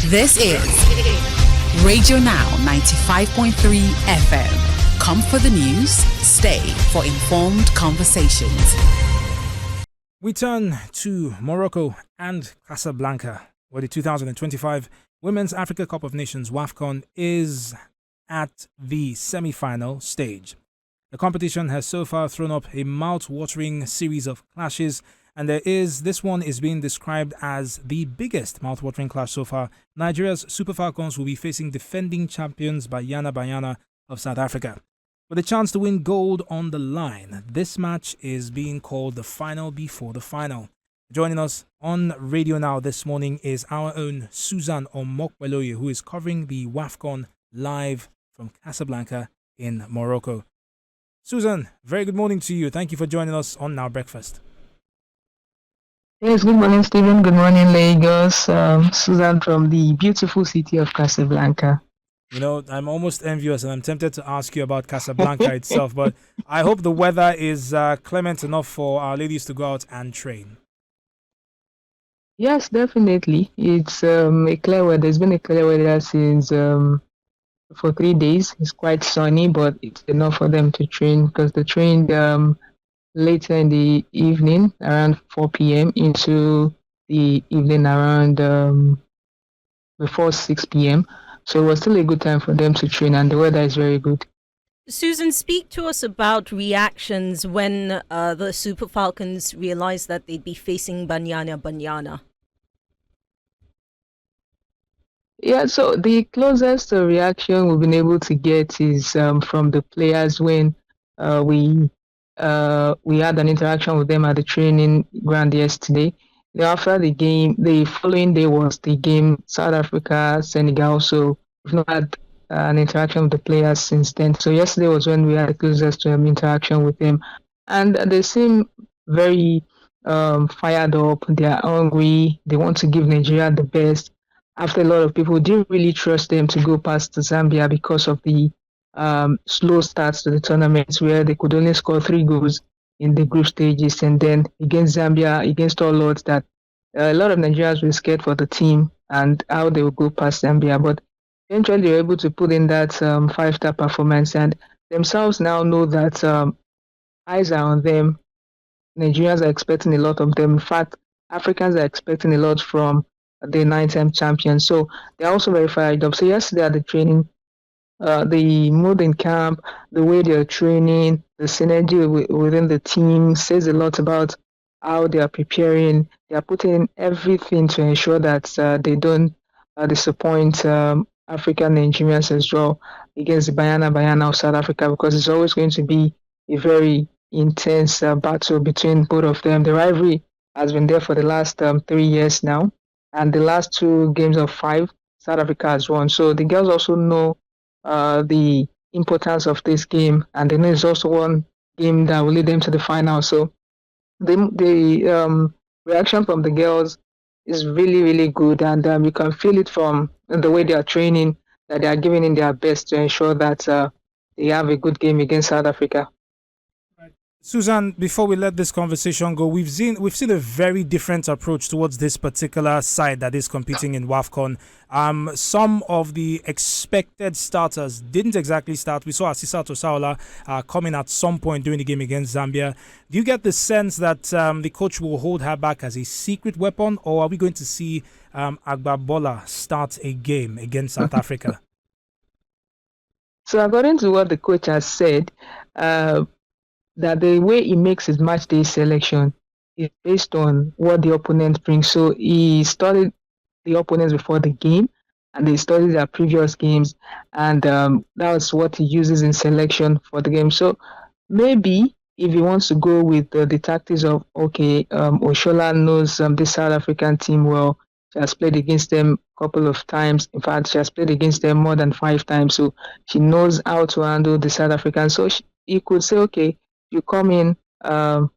This is Radio Now 95.3 FM. Come for the news, stay for informed conversations. We turn to Morocco and Casabalanca, where the 2025 Women's Africa Cup of Nations WAFCON is at the semi-final stage. The competition has so far thrown up a mouth-watering series of clashes, and this one is being described as the biggest mouth-watering clash so far. Nigeria's Super Falcons will be facing defending champions Bayana of South Africa. With a chance to win gold on the line, this match is being called the final before the final. Joining us on Radio Now this morning is our own Susan Omopeloye, who is covering the WAFCON live from Casablanca in Morocco. Susan, very good morning to you. Thank you for joining us on Now Breakfast. Yes, good morning, Stephen. Good morning, Lagos. Susan from the beautiful city of Casablanca. You know, I'm almost envious and I'm tempted to ask you about Casablanca itself, but I hope the weather is clement enough for our ladies to go out and train. Yes, definitely. It's a clear weather. There's been a clear weather since for 3 days. It's quite sunny, but it's enough for them to train because they trained later in the evening around 4 p.m. into the evening around before 6 p.m. So it was still a good time for them to train, and the weather is very good. Susan, speak to us about reactions when the Super Falcons realized that they'd be facing Bayana. Yeah, so the closest reaction we've been able to get is from the players when we had an interaction with them at the training ground yesterday. After the game, the following day was the game South Africa, Senegal. So we've not had an interaction with the players since then. So yesterday was when we had the closest interaction with them, and they seem very fired up. They are hungry. They want to give Nigeria the best. After a lot of people didn't really trust them to go past Zambia because of the slow starts to the tournament, where they could only score 3 goals in the group stages, and then against Zambia, against all odds, that a lot of Nigerians were scared for the team and how they would go past Zambia. But eventually they were able to put in that 5-star performance, and themselves now know that eyes are on them. Nigerians are expecting a lot of them. In fact, Africans are expecting a lot from the 9-time champions. So they're also very fired up. So yesterday at the training, the mood in camp, the way they're training, the synergy within the team says a lot about how they are preparing. They are putting in everything to ensure that they don't disappoint African Nigerians as well against the Bayana of South Africa, because it's always going to be a very intense battle between both of them. The rivalry has been there for the last 3 years now, and the last 2 games of 5, South Africa has won. So the girls also know the importance of this game, and they know it's also one game that will lead them to the final. So the reaction from the girls is really, really good, and you can feel it from the way they are training, that they are giving in their best to ensure that they have a good game against South Africa. Susan, before we let this conversation go, we've seen a very different approach towards this particular side that is competing in WAFCON. Some of the expected starters didn't exactly start. We saw Asisa Tosaola coming at some point during the game against Zambia. Do you get the sense that the coach will hold her back as a secret weapon, or are we going to see Agbabola start a game against South Africa? So according to what the coach has said, that the way he makes his match day selection is based on what the opponent brings. So he studied the opponents before the game, and they studied their previous games, and that's what he uses in selection for the game. So maybe if he wants to go with the tactics of, Oshola knows this South African team well. She has played against them a couple of times. In fact, she has played against them more than 5 times. So she knows how to handle the South Africans. So he could say, okay, you come in from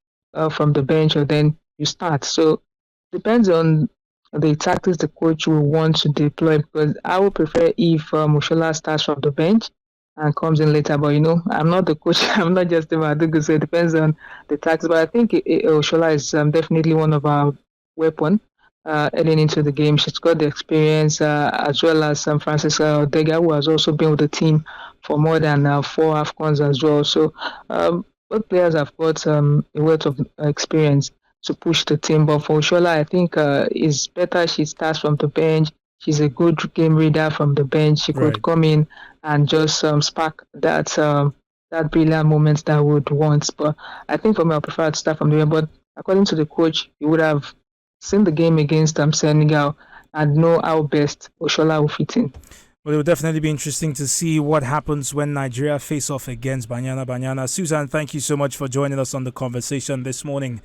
the bench, or then you start. So depends on the tactics the coach will want to deploy, because I would prefer if Oshola starts from the bench and comes in later. But I'm not the coach. I'm not just the Madugu, so it depends on the tactics. But I think Oshola is definitely one of our weapons. heading into the game. She's got the experience, as well as Francisca Ortega, who has also been with the team for more than 4 AFCONs as well. So both players have got a wealth of experience to push the team. But for Oshola, I think it's better she starts from the bench. She's a good game reader from the bench. She could come in and just spark that brilliant moment that we would want. But I think for me, I prefer to start from the bench. But according to the coach, he would have seen the game against Senegal and know how best Oshola will fit in. Well, it will definitely be interesting to see what happens when Nigeria face off against Bayana. Susan, thank you so much for joining us on the conversation this morning.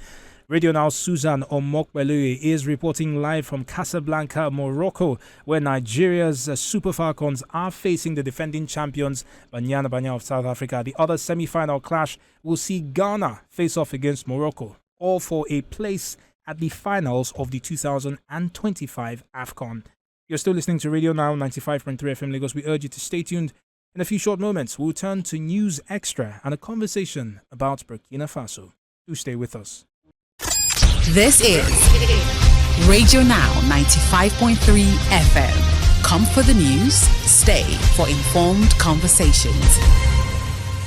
Radio Now Susan Omopeloye is reporting live from Casablanca, Morocco, where Nigeria's Super Falcons are facing the defending champions Bayana of South Africa. The other semi-final clash will see Ghana face off against Morocco, all for a place at the finals of the 2025 AFCON. You're still listening to Radio Now 95.3 FM Lagos. We urge you to stay tuned. In a few short moments, we'll turn to News Extra and a conversation about Burkina Faso. Do stay with us. This is Radio Now 95.3 FM. Come for the news, stay for informed conversations.